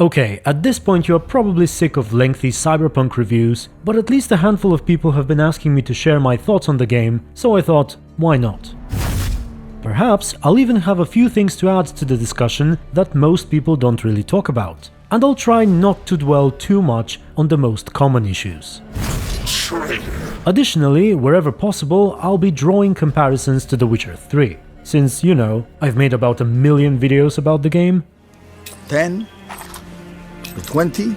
Okay, at this point you are probably sick of lengthy Cyberpunk reviews, but at least a handful of people have been asking me to share my thoughts on the game, so I thought, why not? Perhaps I'll even have a few things to add to the discussion that most people don't really talk about, and I'll try not to dwell too much on the most common issues. Additionally, wherever possible, I'll be drawing comparisons to The Witcher 3, since, you know, I've made about 1 million videos about the game. 10, 20,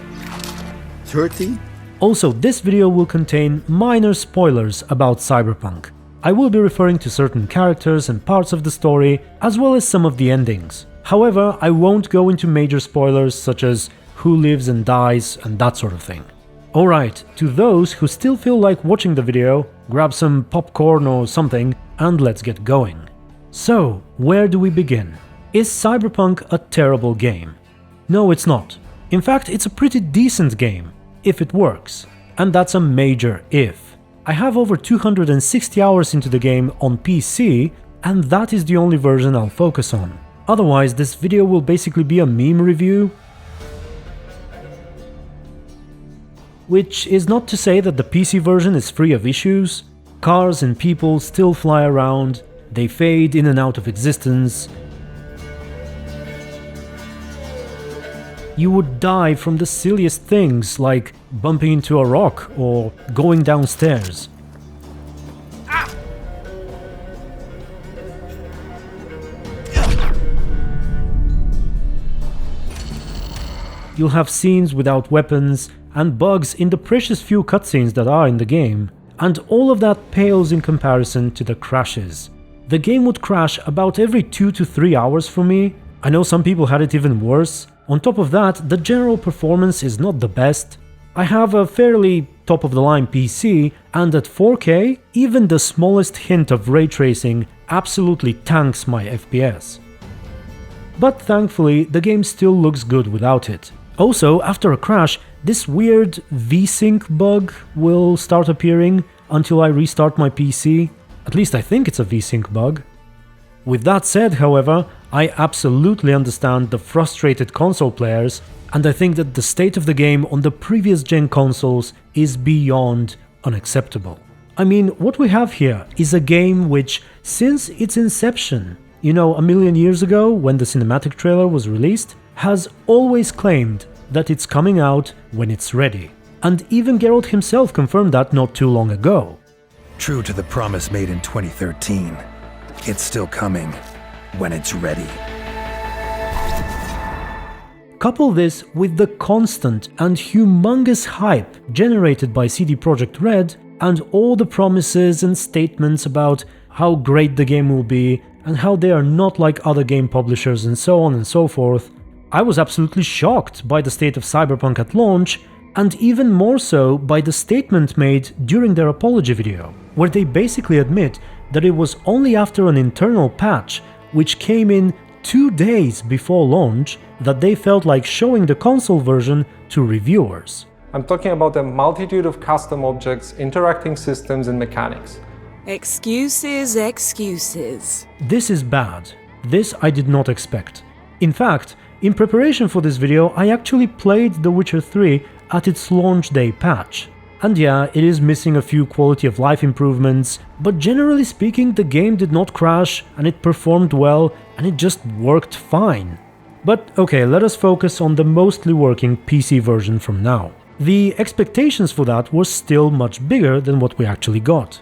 30. Also, this video will contain minor spoilers about Cyberpunk. I will be referring to certain characters and parts of the story, as well as some of the endings. However, I won't go into major spoilers such as who lives and dies and that sort of thing. Alright, to those who still feel like watching the video, grab some popcorn or something and let's get going. So, where do we begin? Is Cyberpunk a terrible game? No, it's not. In fact, it's a pretty decent game, if it works. And that's a major if. I have over 260 hours into the game on PC, and that is the only version I'll focus on. Otherwise, this video will basically be a meme review. Which is not to say that the PC version is free of issues. Cars and people still fly around, they fade in and out of existence. You would die from the silliest things like bumping into a rock or going downstairs. You'll have scenes without weapons and bugs in the precious few cutscenes that are in the game, and all of that pales in comparison to the crashes. The game would crash about every 2 to 3 hours for me. I know some people had it even worse. On top of that, the general performance is not the best. I have a fairly top-of-the-line PC, and at 4K, even the smallest hint of ray tracing absolutely tanks my FPS. But thankfully, the game still looks good without it. Also, after a crash, this weird VSync bug will start appearing until I restart my PC. At least I think it's a VSync bug. With that said, however, I absolutely understand the frustrated console players, and I think that the state of the game on the previous gen consoles is beyond unacceptable. I mean, what we have here is a game which, since its inception, you know, 1 million years ago when the cinematic trailer was released, has always claimed that it's coming out when it's ready. And even Geralt himself confirmed that not too long ago. True to the promise made in 2013, it's still coming when it's ready. Couple this with the constant and humongous hype generated by CD Projekt Red and all the promises and statements about how great the game will be and how they are not like other game publishers and so on and so forth. I was absolutely shocked by the state of Cyberpunk at launch, and even more so by the statement made during their apology video, where they basically admit that it was only after an internal patch, which came in 2 days before launch, that they felt like showing the console version to reviewers. I'm talking about a multitude of custom objects, interacting systems and mechanics. Excuses, excuses. This is bad. This I did not expect. In fact, in preparation for this video, I actually played The Witcher 3 at its launch day patch. And yeah, it is missing a few quality of life improvements, but generally speaking the game did not crash and it performed well and it just worked fine. But okay, let us focus on the mostly working PC version from now. The expectations for that were still much bigger than what we actually got.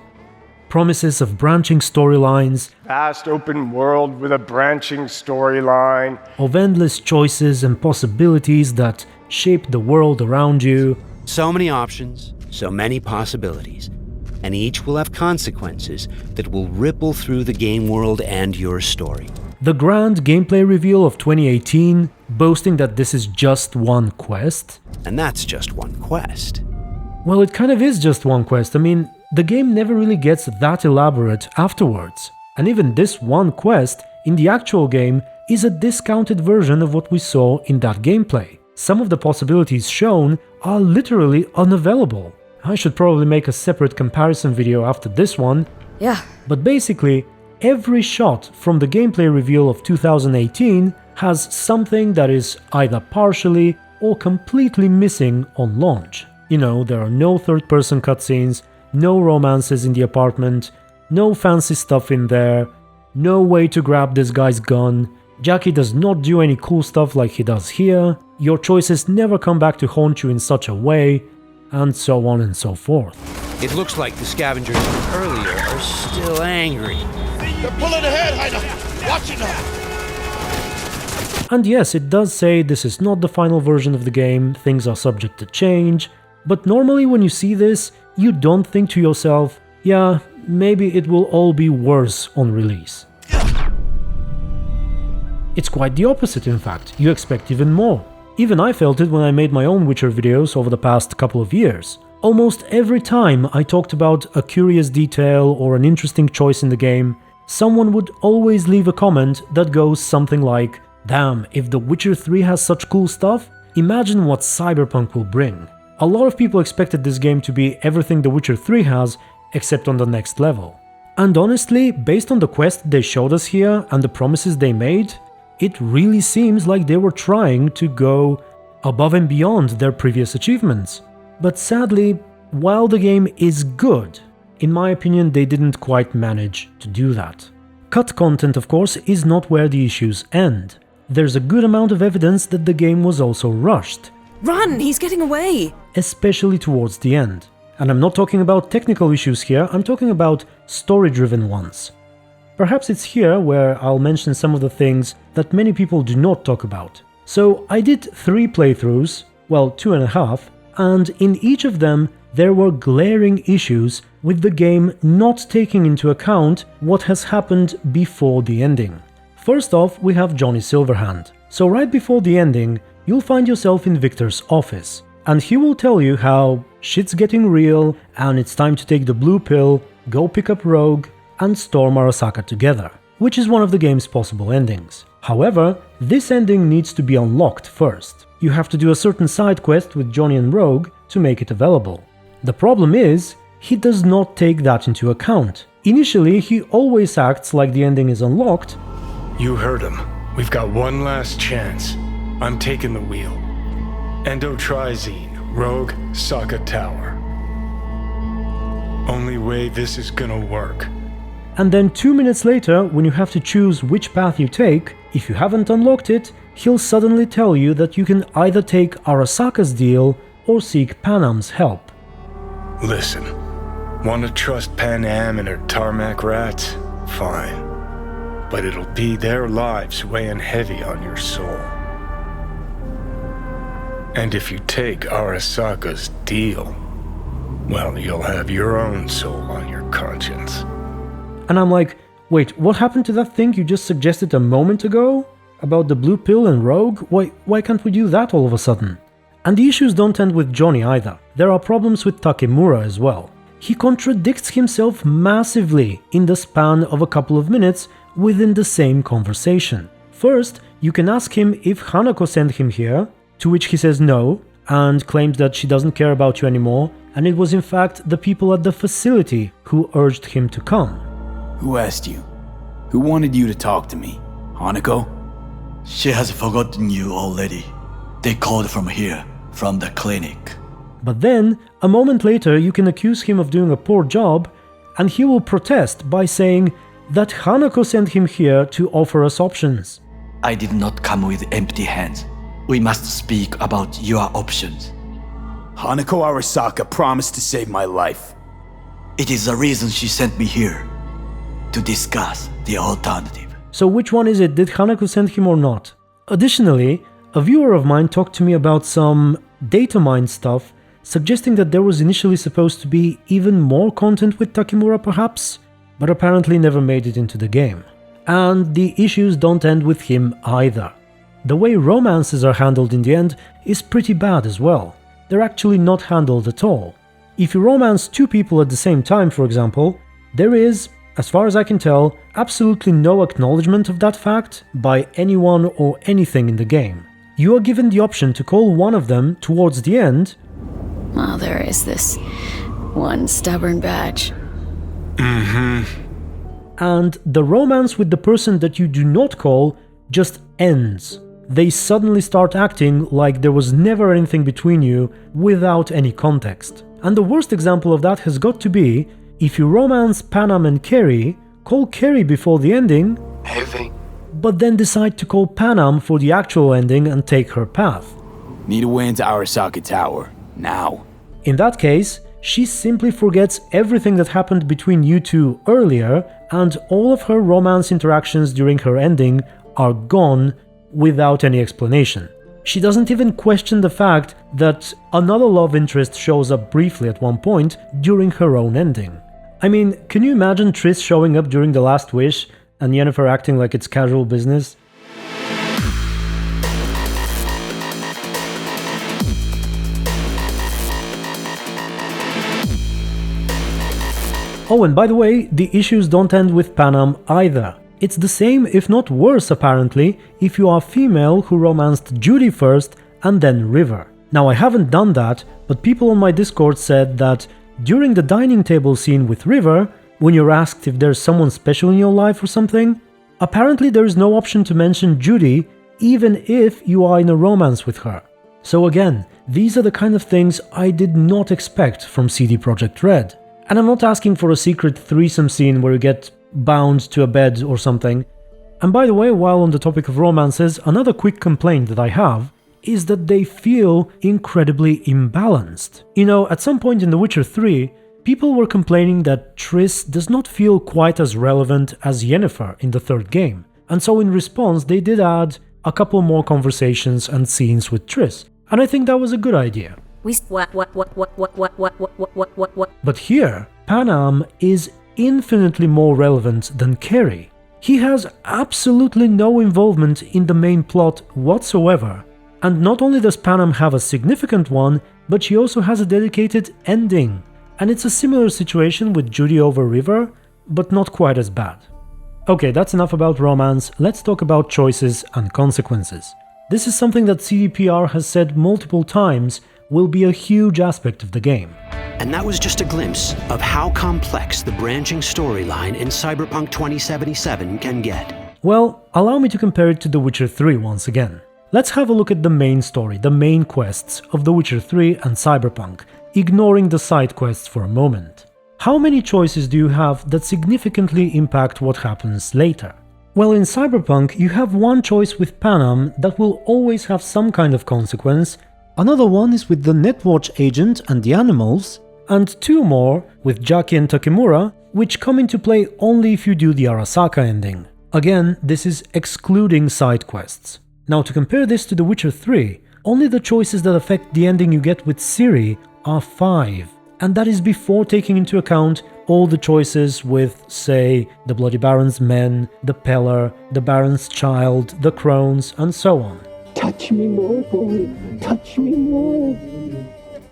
Promises of branching storylines, vast open world with a branching storyline, of endless choices and possibilities that shape the world around you. So many options, so many possibilities, and each will have consequences that will ripple through the game world and your story. The grand gameplay reveal of 2018, boasting that this is just one quest. And that's just one quest. Well, it kind of is just one quest. I mean, the game never really gets that elaborate afterwards. And even this one quest in the actual game is a discounted version of what we saw in that gameplay. Some of the possibilities shown are literally unavailable. I should probably make a separate comparison video after this one. Yeah. But basically, every shot from the gameplay reveal of 2018 has something that is either partially or completely missing on launch. You know, there are no third-person cutscenes, no romances in the apartment, no fancy stuff in there, no way to grab this guy's gun, Jackie does not do any cool stuff like he does here, your choices never come back to haunt you in such a way, and so on and so forth. It looks like the scavengers from earlier are still angry. They're pulling ahead, Heiner! Watch it now! And yes, it does say this is not the final version of the game, things are subject to change, but normally when you see this, you don't think to yourself, yeah, maybe it will all be worse on release. It's quite the opposite, in fact, you expect even more. Even I felt it when I made my own Witcher videos over the past couple of years. Almost every time I talked about a curious detail or an interesting choice in the game, someone would always leave a comment that goes something like, "Damn, if The Witcher 3 has such cool stuff, imagine what Cyberpunk will bring." A lot of people expected this game to be everything The Witcher 3 has, except on the next level. And honestly, based on the quest they showed us here and the promises they made, it really seems like they were trying to go above and beyond their previous achievements. But sadly, while the game is good, in my opinion they didn't quite manage to do that. Cut content, of course, is not where the issues end. There's a good amount of evidence that the game was also rushed. Run! He's getting away! Especially towards the end. And I'm not talking about technical issues here, I'm talking about story-driven ones. Perhaps it's here where I'll mention some of the things that many people do not talk about. So I did 3 playthroughs, well 2.5, and in each of them there were glaring issues with the game not taking into account what has happened before the ending. First off, we have Johnny Silverhand. So right before the ending, you'll find yourself in Victor's office, and he will tell you how shit's getting real and it's time to take the blue pill, go pick up Rogue, and storm Arasaka together, which is one of the game's possible endings. However, this ending needs to be unlocked first. You have to do a certain side quest with Johnny and Rogue to make it available. The problem is, he does not take that into account. Initially, he always acts like the ending is unlocked. You heard him. We've got one last chance. I'm taking the wheel. Endotrizine, Rogue, Saka Tower. Only way this is gonna work. And then 2 minutes later, when you have to choose which path you take, if you haven't unlocked it, he'll suddenly tell you that you can either take Arasaka's deal or seek Panam's help. Listen, wanna trust Pan Am and her tarmac rats? Fine. But it'll be their lives weighing heavy on your soul. And if you take Arasaka's deal, well, you'll have your own soul on your conscience. And I'm like, wait, what happened to that thing you just suggested a moment ago? About the blue pill and Rogue? Why can't we do that all of a sudden? And the issues don't end with Johnny either. There are problems with Takemura as well. He contradicts himself massively in the span of a couple of minutes within the same conversation. First, you can ask him if Hanako sent him here, to which he says no, and claims that she doesn't care about you anymore, and it was in fact the people at the facility who urged him to come. Who asked you? Who wanted you to talk to me? Hanako? She has forgotten you already. They called from here, from the clinic. But then, a moment later, you can accuse him of doing a poor job, and he will protest by saying that Hanako sent him here to offer us options. I did not come with empty hands. We must speak about your options. Hanako Arasaka promised to save my life. It is the reason she sent me here. To discuss the alternative. So which one is it? Did Hanako send him or not? Additionally, a viewer of mine talked to me about some data mine stuff, suggesting that there was initially supposed to be even more content with Takemura perhaps, but apparently never made it into the game. And the issues don't end with him either. The way romances are handled in the end is pretty bad as well. They're actually not handled at all. If you romance 2 people at the same time, for example, there is, as far as I can tell, absolutely no acknowledgement of that fact by anyone or anything in the game. You are given the option to call one of them towards the end. Well, there is this one stubborn batch. And the romance with the person that you do not call just ends. they suddenly start acting like there was never anything between you without any context. And the worst example of that has got to be if you romance Panam and Kerry, call Kerry before the ending, but then decide to call Panam for the actual ending and take her path. Need a way into Arasaka Tower, now. In that case, she simply forgets everything that happened between you two earlier, and all of her romance interactions during her ending are gone without any explanation. She doesn't even question the fact that another love interest shows up briefly at one point during her own ending. I mean, can you imagine Triss showing up during The Last Wish and Yennefer acting like it's casual business? Oh, and by the way, the issues don't end with Panam either. It's the same, if not worse apparently, if you are female who romanced Judy first and then River. Now I haven't done that, but people on my Discord said that during the dining table scene with River, when you're asked if there's someone special in your life or something, apparently there is no option to mention Judy even if you are in a romance with her. So again, these are the kind of things I did not expect from CD Projekt Red. And I'm not asking for a secret threesome scene where you get bound to a bed or something. And by the way, while on the topic of romances, another quick complaint that I have is that they feel incredibly imbalanced. You know, at some point in The Witcher 3, people were complaining that Triss does not feel quite as relevant as Yennefer in the third game. And so in response, they did add a couple more conversations and scenes with Triss. And I think that was a good idea. But here, Panam is infinitely more relevant than Kerry. He has absolutely no involvement in the main plot whatsoever. And not only does Panam have a significant one, but she also has a dedicated ending. And it's a similar situation with Judy over River, but not quite as bad. Okay, that's enough about romance, let's talk about choices and consequences. This is something that CDPR has said multiple times will be a huge aspect of the game. And that was just a glimpse of how complex the branching storyline in Cyberpunk 2077 can get. Well, allow me to compare it to The Witcher 3 once again. Let's have a look at the main story, the main quests of The Witcher 3 and Cyberpunk, ignoring the side quests for a moment. How many choices do you have that significantly impact what happens later? Well, in Cyberpunk, you have one choice with Panam that will always have some kind of consequence, another one is with the Netwatch agent and the animals, and two more with Jackie and Takemura, which come into play only if you do the Arasaka ending. Again, this is excluding side quests. Now to compare this to The Witcher 3, only the choices that affect the ending you get with Ciri are 5, and that is before taking into account all the choices with, say, the Bloody Baron's men, the Peller, the Baron's child, the crones, and so on. Touch me more, boy. Touch me more.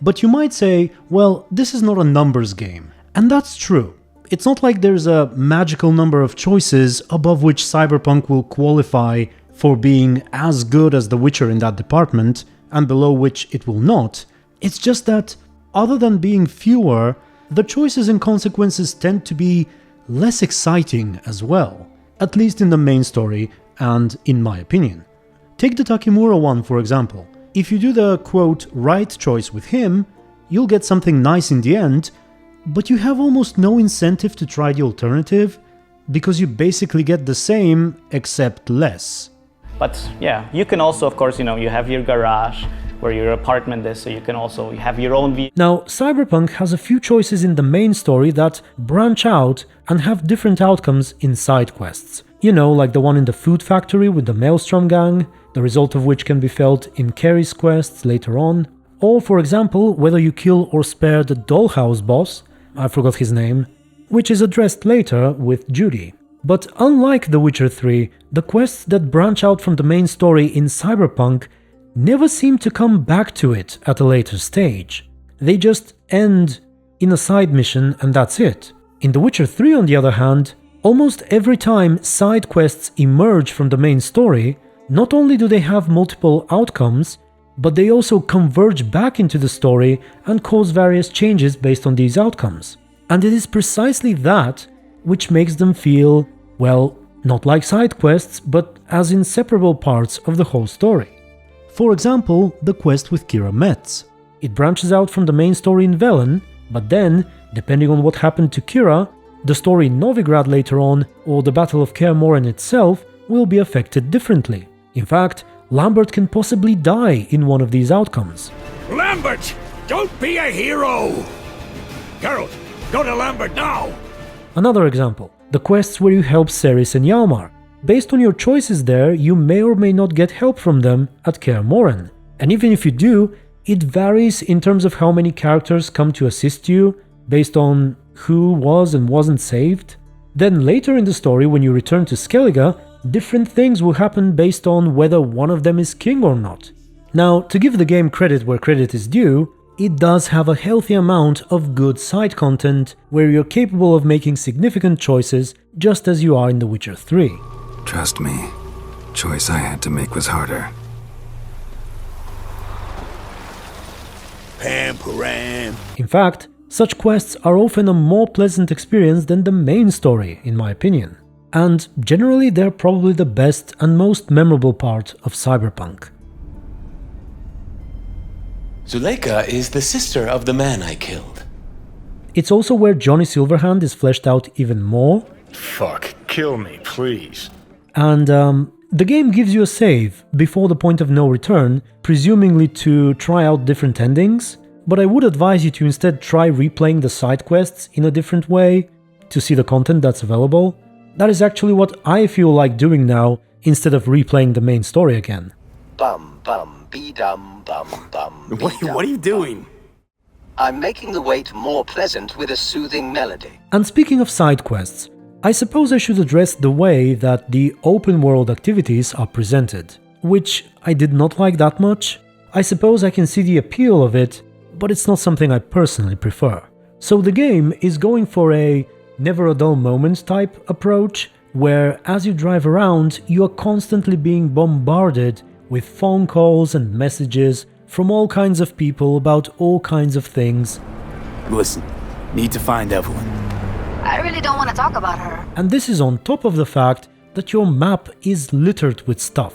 But you might say, well, this is not a numbers game. And that's true. It's not like there's a magical number of choices above which Cyberpunk will qualify for being as good as The Witcher in that department, and below which it will not. It's just that, other than being fewer, the choices and consequences tend to be less exciting as well. At least in the main story, and in my opinion. Take the Takemura one, for example. If you do the, quote, right choice with him, you'll get something nice in the end, but you have almost no incentive to try the alternative, because you basically get the same, except less. But yeah, you can also, of course, you have your garage, where your apartment is, so you can also have your own vehicle. Now, Cyberpunk has a few choices in the main story that branch out and have different outcomes in side quests. You know, like the one in the food factory with the Maelstrom gang, the result of which can be felt in Kerry's quests later on. Or, for example, whether you kill or spare the dollhouse boss, I forgot his name, which is addressed later with Judy. But unlike The Witcher 3, the quests that branch out from the main story in Cyberpunk never seem to come back to it at a later stage. They just end in a side mission and that's it. In The Witcher 3, on the other hand, almost every time side quests emerge from the main story, not only do they have multiple outcomes, but they also converge back into the story and cause various changes based on these outcomes. And it is precisely that which makes them feel, well, not like side quests, but as inseparable parts of the whole story. For example, the quest with Kira Metz. It branches out from the main story in Velen, but then, depending on what happened to Kira, the story in Novigrad later on, or the Battle of Kaer Morhen itself, will be affected differently. In fact, Lambert can possibly die in one of these outcomes. Lambert! Don't be a hero! Geralt, go to Lambert now! Another example, the quests where you help Ceres and Hjalmar. Based on your choices there, you may or may not get help from them at Kaer Morhen. And even if you do, it varies in terms of how many characters come to assist you, based on who was and wasn't saved. Then later in the story, when you return to Skellige, different things will happen based on whether one of them is king or not. Now, to give the game credit where credit is due, it does have a healthy amount of good side content where you're capable of making significant choices just as you are in The Witcher 3. Trust me, choice I had to make was harder. Pamparam. In fact, such quests are often a more pleasant experience than the main story, in my opinion. And generally they're probably the best and most memorable part of Cyberpunk. Zuleika is the sister of the man I killed. It's also where Johnny Silverhand is fleshed out even more. Fuck, kill me, please. And the game gives you a save before the point of no return, presumably to try out different endings, but I would advise you to instead try replaying the side quests in a different way to see the content that's available. That is actually what I feel like doing now, instead of replaying the main story again. Bum bum be dum bum bum. What are you doing? I'm making the wait more pleasant with a soothing melody. And speaking of side quests, I suppose I should address the way that the open world activities are presented, which I did not like that much. I suppose I can see the appeal of it, but it's not something I personally prefer. So the game is going for a never a dull moment type approach, where as you drive around, you are constantly being bombarded with phone calls and messages from all kinds of people about all kinds of things. Listen, need to find Evelyn. I really don't want to talk about her. And this is on top of the fact that your map is littered with stuff.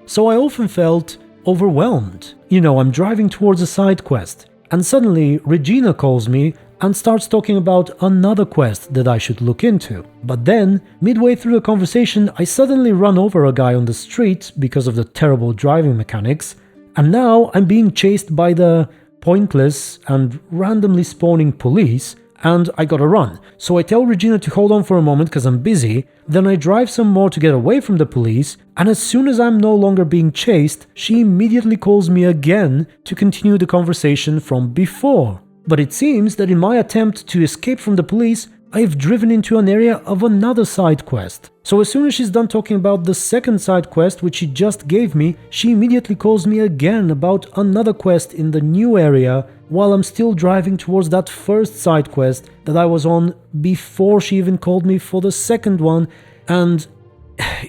So I often felt overwhelmed. I'm driving towards a side quest, and suddenly Regina calls me and starts talking about another quest that I should look into. But then, midway through the conversation, I suddenly run over a guy on the street because of the terrible driving mechanics, and now I'm being chased by the pointless and randomly spawning police, and I gotta run. So I tell Regina to hold on for a moment because I'm busy, then I drive some more to get away from the police, and as soon as I'm no longer being chased, she immediately calls me again to continue the conversation from before. But it seems that in my attempt to escape from the police, I've driven into an area of another side quest. So as soon as she's done talking about the second side quest which she just gave me, she immediately calls me again about another quest in the new area while I'm still driving towards that first side quest that I was on before she even called me for the second one, and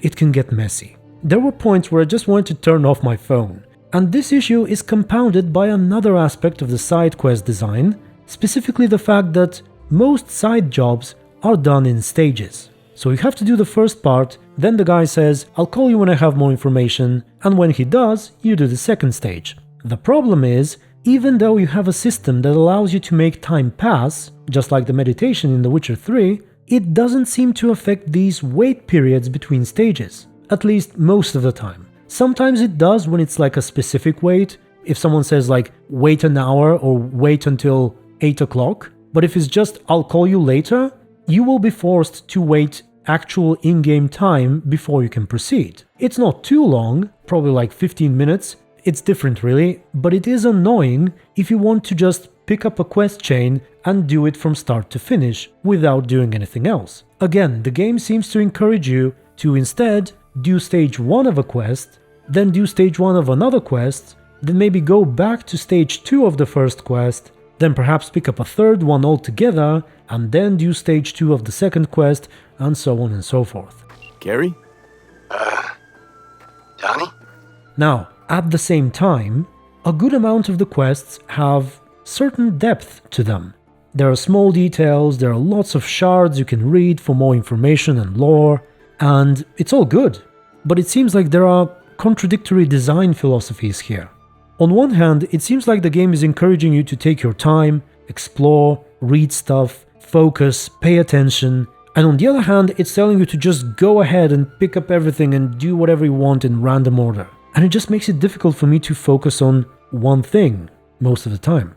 it can get messy. There were points where I just wanted to turn off my phone. And this issue is compounded by another aspect of the side quest design, specifically the fact that most side jobs are done in stages. So you have to do the first part, then the guy says, "I'll call you when I have more information," and when he does, you do the second stage. The problem is, even though you have a system that allows you to make time pass, just like the meditation in The Witcher 3, it doesn't seem to affect these wait periods between stages, at least most of the time. Sometimes it does when it's like a specific wait, if someone says like wait an hour or wait until 8 o'clock, but if it's just I'll call you later, you will be forced to wait actual in-game time before you can proceed. It's not too long, probably like 15 minutes, it's different really, but it is annoying if you want to just pick up a quest chain and do it from start to finish without doing anything else. Again, the game seems to encourage you to instead do stage 1 of a quest, then do stage 1 of another quest, then maybe go back to stage 2 of the first quest, then perhaps pick up a third one altogether, and then do stage 2 of the second quest, and so on and so forth. Gary? Johnny? Now, at the same time, a good amount of the quests have certain depth to them. There are small details, there are lots of shards you can read for more information and lore, And it's all good, but it seems like there are contradictory design philosophies here. On one hand, it seems like the game is encouraging you to take your time, explore, read stuff, focus, pay attention, and on the other hand, it's telling you to just go ahead and pick up everything and do whatever you want in random order. And it just makes it difficult for me to focus on one thing most of the time.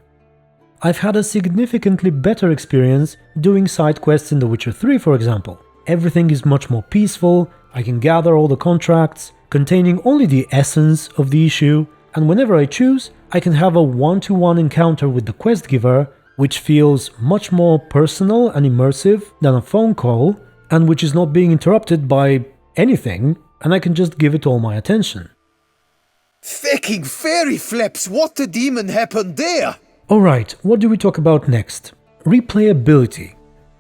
I've had a significantly better experience doing side quests in The Witcher 3, for example. Everything is much more peaceful, I can gather all the contracts, containing only the essence of the issue, and whenever I choose, I can have a one-to-one encounter with the quest giver, which feels much more personal and immersive than a phone call, and which is not being interrupted by anything, and I can just give it all my attention. Fucking fairy flips, what the demon happened there? Alright, what do we talk about next? Replayability.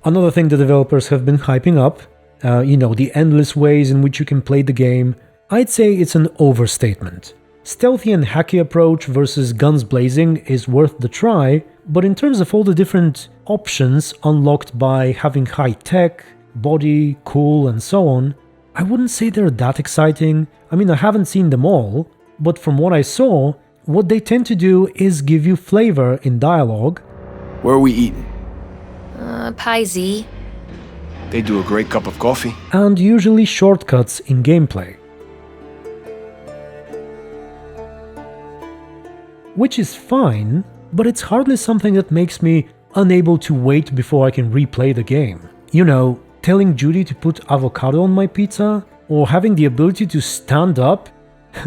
Another thing the developers have been hyping up, the endless ways in which you can play the game. I'd say it's an overstatement. Stealthy and hacky approach versus guns blazing is worth the try, but in terms of all the different options unlocked by having high tech, body, cool, and so on, I wouldn't say they're that exciting. I mean, I haven't seen them all, but from what I saw, what they tend to do is give you flavor in dialogue. Where are we eating? Pie Z. They do a great cup of coffee. And usually shortcuts in gameplay. Which is fine, but it's hardly something that makes me unable to wait before I can replay the game. Telling Judy to put avocado on my pizza, or having the ability to stand up,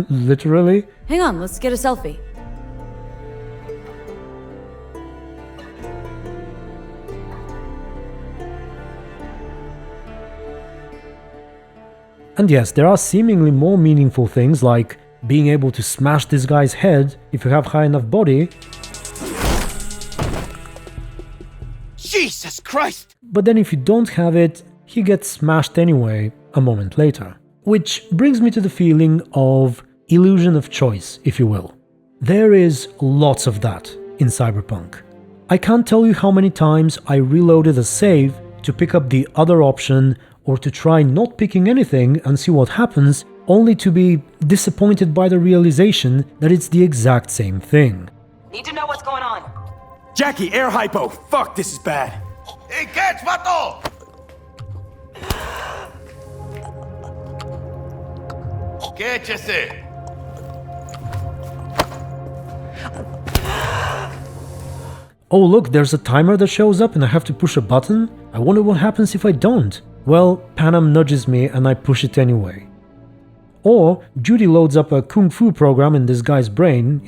literally. Hang on, let's get a selfie. And yes, there are seemingly more meaningful things like being able to smash this guy's head if you have high enough body. Jesus Christ! But then if you don't have it, he gets smashed anyway a moment later. Which brings me to the feeling of illusion of choice, if you will. There is lots of that in Cyberpunk. I can't tell you how many times I reloaded a save to pick up the other option or to try not picking anything and see what happens, only to be disappointed by the realization that it's the exact same thing. Need to know what's going on. Jackie, air hypo! Fuck, this is bad. Hey, catch, vato! Quéchese! Oh look, there's a timer that shows up and I have to push a button? I wonder what happens if I don't. Well, Panam nudges me and I push it anyway. Or Judy loads up a kung fu program in this guy's brain,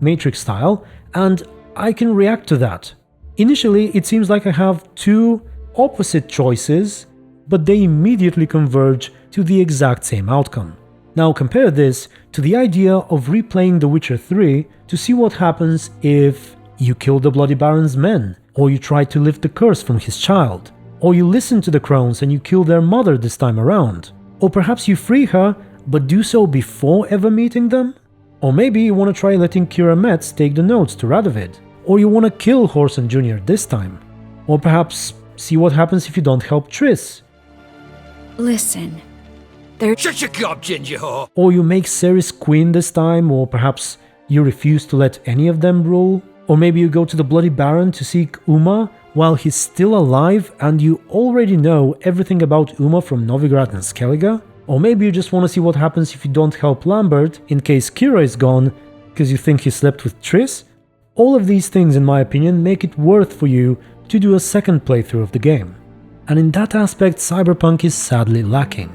Matrix style, and I can react to that. Initially, it seems like I have two opposite choices, but they immediately converge to the exact same outcome. Now compare this to the idea of replaying The Witcher 3 to see what happens if you kill the Bloody Baron's men, or you try to lift the curse from his child, or you listen to the crones and you kill their mother this time around, or perhaps you free her but do so before ever meeting them? Or maybe you want to try letting Kira Metz take the notes to Radovid, or you want to kill Whoreson Jr. this time, or perhaps see what happens if you don't help Triss. Listen, Shut your gob, ginger whore! Or you make Ceres queen this time, or perhaps you refuse to let any of them rule. Or maybe you go to the Bloody Baron to seek Uma while he's still alive and you already know everything about Uma from Novigrad and Skellige. Or maybe you just want to see what happens if you don't help Lambert in case Kira is gone because you think he slept with Triss. All of these things, in my opinion, make it worth for you to do a second playthrough of the game. And in that aspect, Cyberpunk is sadly lacking.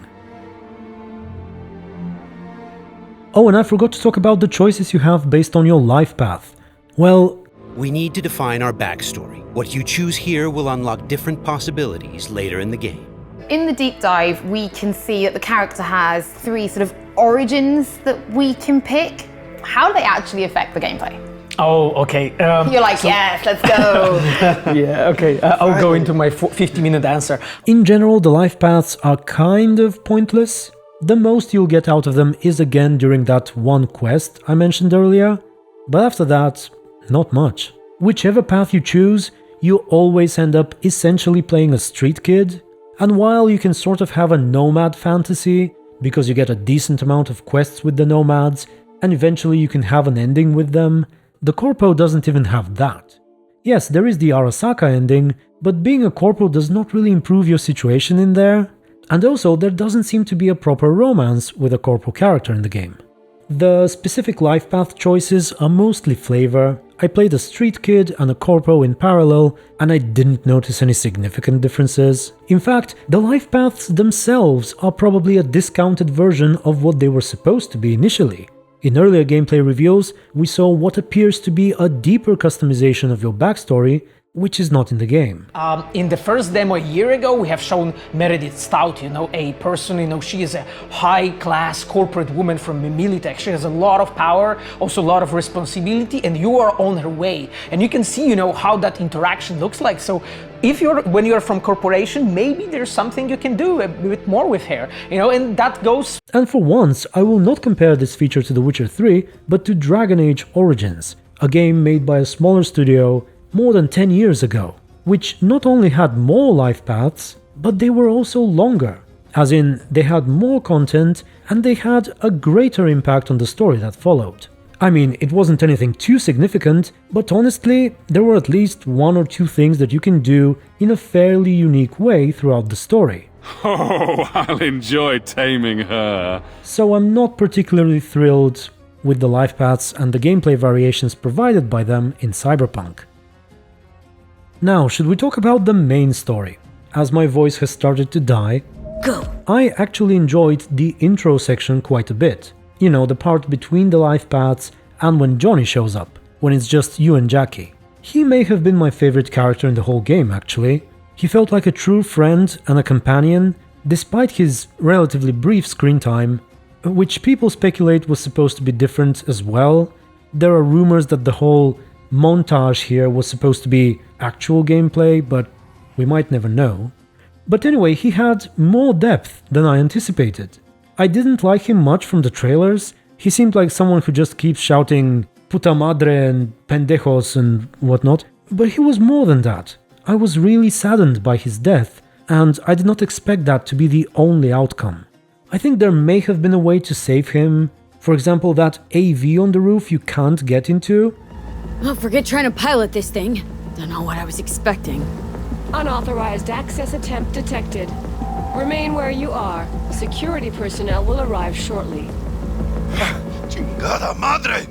Oh, and I forgot to talk about the choices you have based on your life path. Well, we need to define our backstory. What you choose here will unlock different possibilities later in the game. In the deep dive, we can see that the character has 3 sort of origins that we can pick. How do they actually affect the gameplay? Oh, okay. You're like, yes, let's go. Yeah, okay. I'll go into my 50-minute answer. In general, the life paths are kind of pointless. The most you'll get out of them is again during that one quest I mentioned earlier, but after that, not much. Whichever path you choose, you always end up essentially playing a street kid, And while you can sort of have a nomad fantasy, because you get a decent amount of quests with the nomads, and eventually you can have an ending with them, the corpo doesn't even have that. Yes, there is the Arasaka ending, but being a corpo does not really improve your situation in there, and also there doesn't seem to be a proper romance with a corpo character in the game. The specific life path choices are mostly flavor. I played a street kid and a corpo in parallel, and I didn't notice any significant differences. In fact, the life paths themselves are probably a discounted version of what they were supposed to be initially. In earlier gameplay reveals, we saw what appears to be a deeper customization of your backstory, which is not in the game. In the first demo a year ago, we have shown Meredith Stout, a person, she is a high-class corporate woman from Militech. She has a lot of power, also a lot of responsibility, and you are on her way. And you can see, how that interaction looks like. So when you're from corporation, maybe there's something you can do a bit more with her, and that goes... And for once, I will not compare this feature to The Witcher 3, but to Dragon Age Origins, a game made by a smaller studio more than 10 years ago, which not only had more life paths, but they were also longer, as in they had more content and they had a greater impact on the story that followed. I mean, it wasn't anything too significant, but honestly, there were at least one or two things that you can do in a fairly unique way throughout the story. Oh, I'll enjoy taming her. So I'm not particularly thrilled with the life paths and the gameplay variations provided by them in Cyberpunk. Now, should we talk about the main story? As my voice has started to die, go! I actually enjoyed the intro section quite a bit. The part between the life paths and when Johnny shows up, when it's just you and Jackie. He may have been my favorite character in the whole game, actually. He felt like a true friend and a companion, despite his relatively brief screen time, which people speculate was supposed to be different as well. There are rumors that the whole montage here was supposed to be actual gameplay, but we might never know. But anyway, he had more depth than I anticipated. I didn't like him much from the trailers. He seemed like someone who just keeps shouting puta madre and pendejos and whatnot, but he was more than that. I was really saddened by his death, and I did not expect that to be the only outcome. I think there may have been a way to save him. For example, that AV on the roof you can't get into. Oh, forget trying to pilot this thing. Don't know what I was expecting. Unauthorized access attempt detected. Remain where you are. Security personnel will arrive shortly. Chingada madre!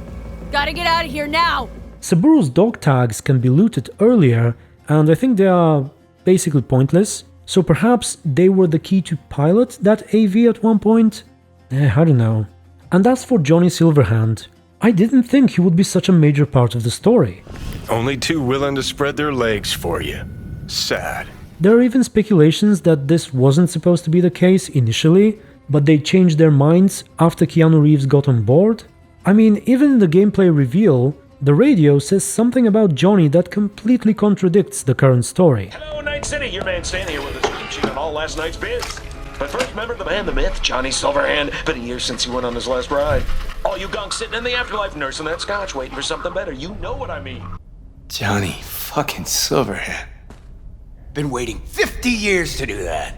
Gotta get out of here now! Saburu's dog tags can be looted earlier, and I think they are basically pointless. So perhaps they were the key to pilot that AV at one point? I don't know. And as for Johnny Silverhand, I didn't think he would be such a major part of the story. Only too willing to spread their legs for you. Sad. There are even speculations that this wasn't supposed to be the case initially, but they changed their minds after Keanu Reeves got on board. I mean, even in the gameplay reveal, the radio says something about Johnny that completely contradicts the current story. Hello, Night City. Your man Stan here with us. You can cheat on all last night's bids. But first, remember the man, the myth, Johnny Silverhand. Been a year since he went on his last ride. All you gunks sitting in the afterlife nursing that scotch, waiting for something better. You know what I mean. Johnny fucking Silverhand. Been waiting 50 years to do that.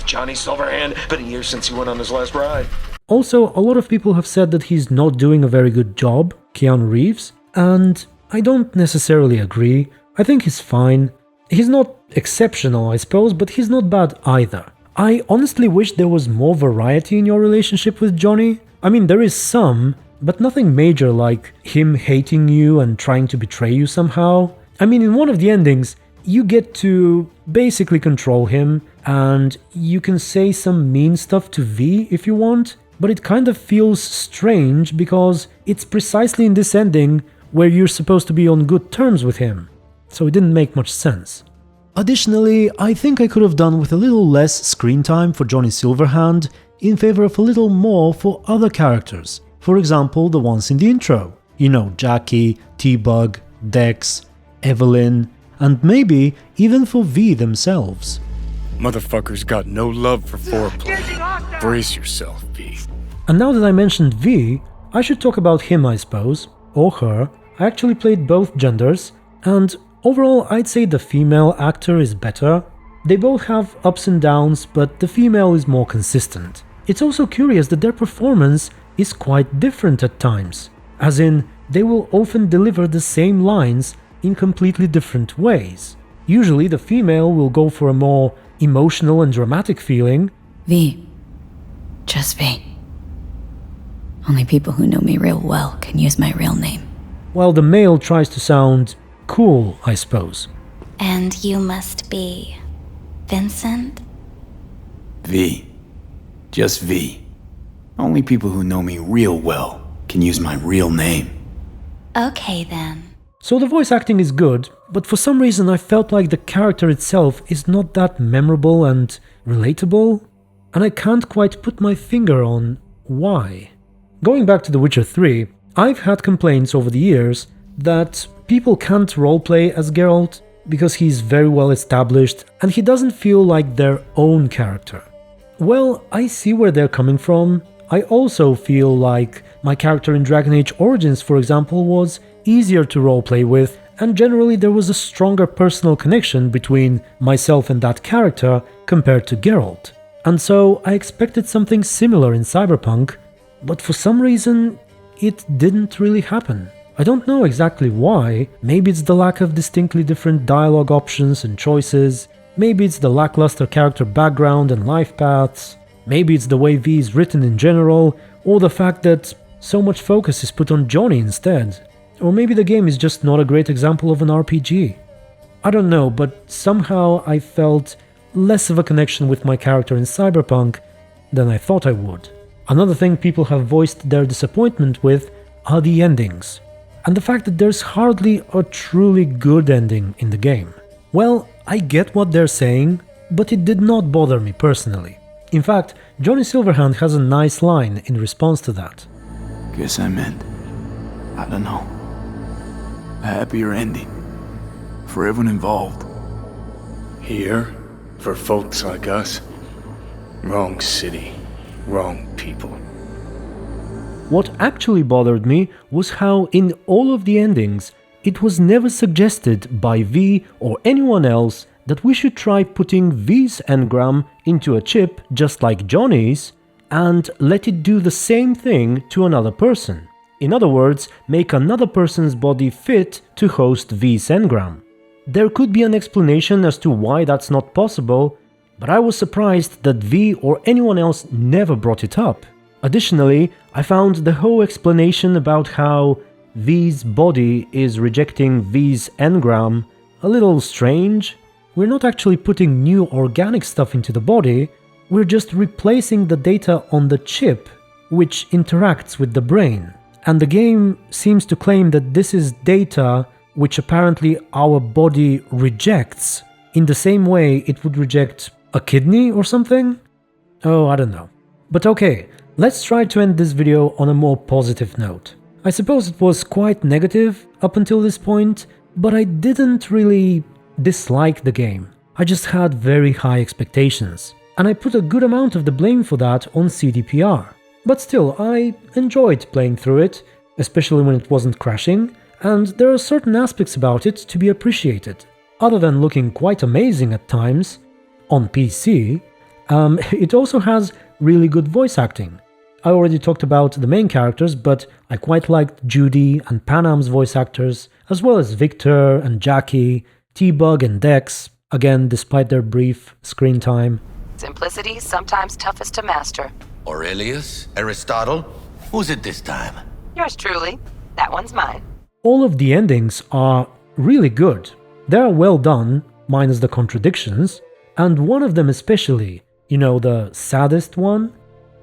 Johnny Silverhand. Been a year since he went on his last ride. Also, a lot of people have said that he's not doing a very good job, Keanu Reeves, and I don't necessarily agree. I think he's fine. He's not exceptional, I suppose, but he's not bad either. I honestly wish there was more variety in your relationship with Johnny. I mean, there is some, but nothing major like him hating you and trying to betray you somehow. I mean, in one of the endings, you get to basically control him, and you can say some mean stuff to V if you want, but it kind of feels strange because it's precisely in this ending where you're supposed to be on good terms with him, so it didn't make much sense. Additionally, I think I could have done with a little less screen time for Johnny Silverhand in favor of a little more for other characters. For example, the ones in the intro. You know, Jackie, T-Bug, Dex, Evelyn, and maybe even for V themselves. Motherfucker's got no love for foreplay. Brace yourself, V. And now that I mentioned V, I should talk about him, I suppose, or her. I actually played both genders, and overall I'd say the female actor is better. They both have ups and downs, but the female is more consistent. It's also curious that their performance is quite different at times, as in, they will often deliver the same lines in completely different ways. Usually the female will go for a more emotional and dramatic feeling. V. Just V. Only people who know me real well can use my real name. While the male tries to sound cool, I suppose. And you must be Vincent? V. Just V. Only people who know me real well can use my real name. Okay then. So the voice acting is good, but for some reason I felt like the character itself is not that memorable and relatable, and I can't quite put my finger on why. Going back to The Witcher 3, I've had complaints over the years that people can't roleplay as Geralt because he's very well established and he doesn't feel like their own character. Well, I see where they're coming from. I also feel like my character in Dragon Age Origins, for example, was easier to roleplay with, and generally there was a stronger personal connection between myself and that character compared to Geralt. And so I expected something similar in Cyberpunk, but for some reason it didn't really happen. I don't know exactly why. Maybe it's the lack of distinctly different dialogue options and choices, maybe it's the lackluster character background and life paths, maybe it's the way V is written in general, or the fact that so much focus is put on Johnny instead. Or maybe the game is just not a great example of an RPG. I don't know, but somehow I felt less of a connection with my character in Cyberpunk than I thought I would. Another thing people have voiced their disappointment with are the endings, and the fact that there's hardly a truly good ending in the game. Well, I get what they're saying, but it did not bother me personally. In fact, Johnny Silverhand has a nice line in response to that. Guess I meant, I don't know, a happier ending for everyone involved. Here, for folks like us, wrong city, wrong people. What actually bothered me was how in all of the endings, it was never suggested by V or anyone else that we should try putting V's engram into a chip just like Johnny's and let it do the same thing to another person. In other words, make another person's body fit to host V's engram. There could be an explanation as to why that's not possible, but I was surprised that V or anyone else never brought it up. Additionally, I found the whole explanation about how V's body is rejecting V's engram a little strange. We're not actually putting new organic stuff into the body, we're just replacing the data on the chip, which interacts with the brain. And the game seems to claim that this is data which apparently our body rejects, in the same way it would reject a kidney or something? Oh, I don't know. But okay, let's try to end this video on a more positive note. I suppose it was quite negative up until this point, but I didn't really dislike the game. I just had very high expectations, and I put a good amount of the blame for that on CDPR. But still, I enjoyed playing through it, especially when it wasn't crashing, and there are certain aspects about it to be appreciated. Other than looking quite amazing at times, on PC, it also has really good voice acting. I already talked about the main characters, but I quite liked Judy and Panam's voice actors, as well as Victor and Jackie, T-Bug and Dex, again despite their brief screen time. Simplicity is sometimes toughest to master. Aurelius? Aristotle? Who's it this time? Yours truly. That one's mine. All of the endings are really good. They are well done, minus the contradictions, and one of them especially, you know, the saddest one,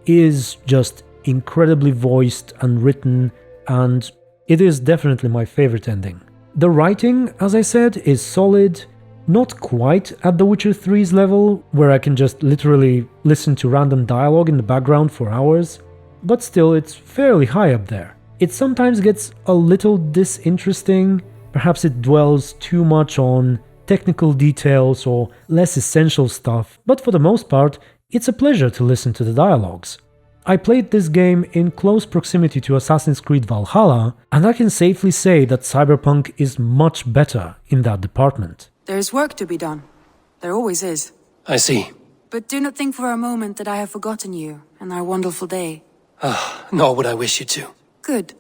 is just incredibly voiced and written, and it is definitely my favorite ending. The writing, as I said, is solid, not quite at The Witcher 3's level, where I can just literally listen to random dialogue in the background for hours, but still it's fairly high up there. It sometimes gets a little disinteresting, perhaps it dwells too much on technical details or less essential stuff, but for the most part, it's a pleasure to listen to the dialogues. I played this game in close proximity to Assassin's Creed Valhalla, and I can safely say that Cyberpunk is much better in that department. There's work to be done. There always is. I see. But do not think for a moment that I have forgotten you and our wonderful day. Nor would I wish you to. Good.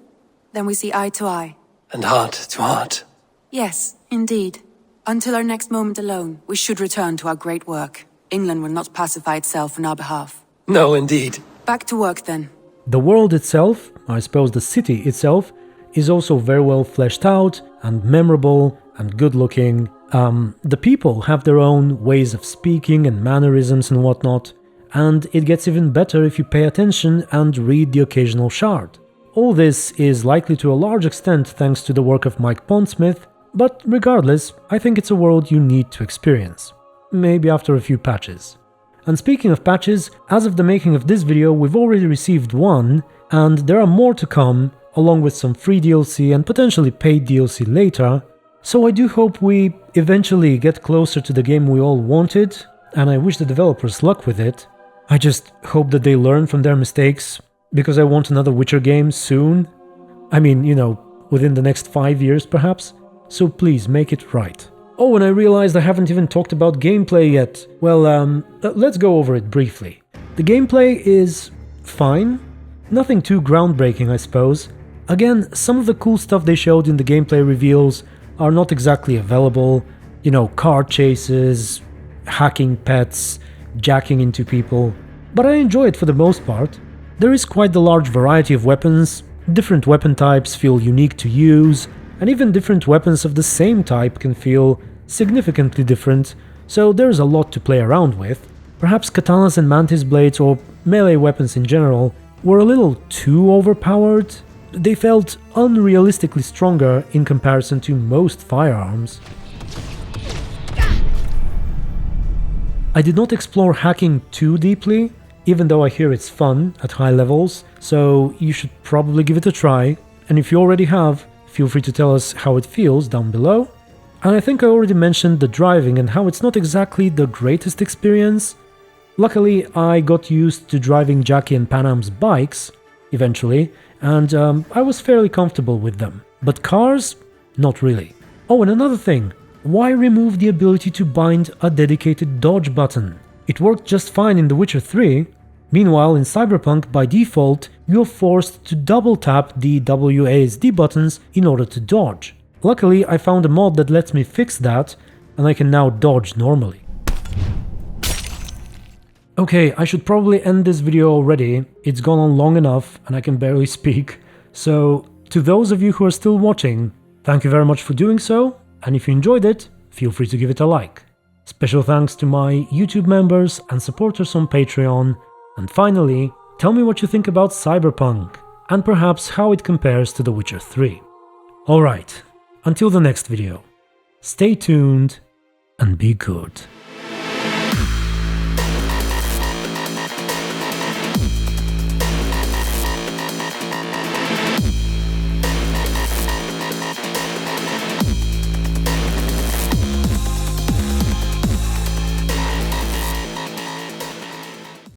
Then we see eye to eye. And heart to heart. Yes, indeed. Until our next moment alone, we should return to our great work. England will not pacify itself on our behalf. No, indeed. Back to work then. The world itself, I suppose the city itself, is also very well fleshed out and memorable and good looking. The people have their own ways of speaking and mannerisms and whatnot, and it gets even better if you pay attention and read the occasional shard. All this is likely to a large extent thanks to the work of Mike Pondsmith, but regardless, I think it's a world you need to experience. Maybe after a few patches. And speaking of patches, as of the making of this video, we've already received one, and there are more to come, along with some free DLC and potentially paid DLC later, so I do hope we eventually get closer to the game we all wanted, and I wish the developers luck with it. I just hope that they learn from their mistakes, because I want another Witcher game soon. I mean, you know, within the next 5 years perhaps, so please make it right. Oh, and I realized I haven't even talked about gameplay yet. Well, let's go over it briefly. The gameplay is fine, nothing too groundbreaking I suppose. Again, some of the cool stuff they showed in the gameplay reveals are not exactly available, you know, car chases, hacking pets, jacking into people, but I enjoy it for the most part. There is quite the large variety of weapons, different weapon types feel unique to use, and even different weapons of the same type can feel significantly different, so there's a lot to play around with. Perhaps katanas and mantis blades, or melee weapons in general, were a little too overpowered. They felt unrealistically stronger in comparison to most firearms. I did not explore hacking too deeply, even though I hear it's fun at high levels, so you should probably give it a try, and if you already have, feel free to tell us how it feels down below. And I think I already mentioned the driving and how it's not exactly the greatest experience. Luckily, I got used to driving Jackie and Panam's bikes, eventually, and I was fairly comfortable with them. But cars? Not really. Oh, and another thing, why remove the ability to bind a dedicated dodge button? It worked just fine in The Witcher 3. Meanwhile, in Cyberpunk, by default, you're forced to double tap the WASD buttons in order to dodge. Luckily, I found a mod that lets me fix that, and I can now dodge normally. Okay, I should probably end this video already. It's gone on long enough and I can barely speak. So, to those of you who are still watching, thank you very much for doing so, and if you enjoyed it, feel free to give it a like. Special thanks to my YouTube members and supporters on Patreon, and finally, tell me what you think about Cyberpunk, and perhaps how it compares to The Witcher 3. Alright, until the next video, stay tuned and be good.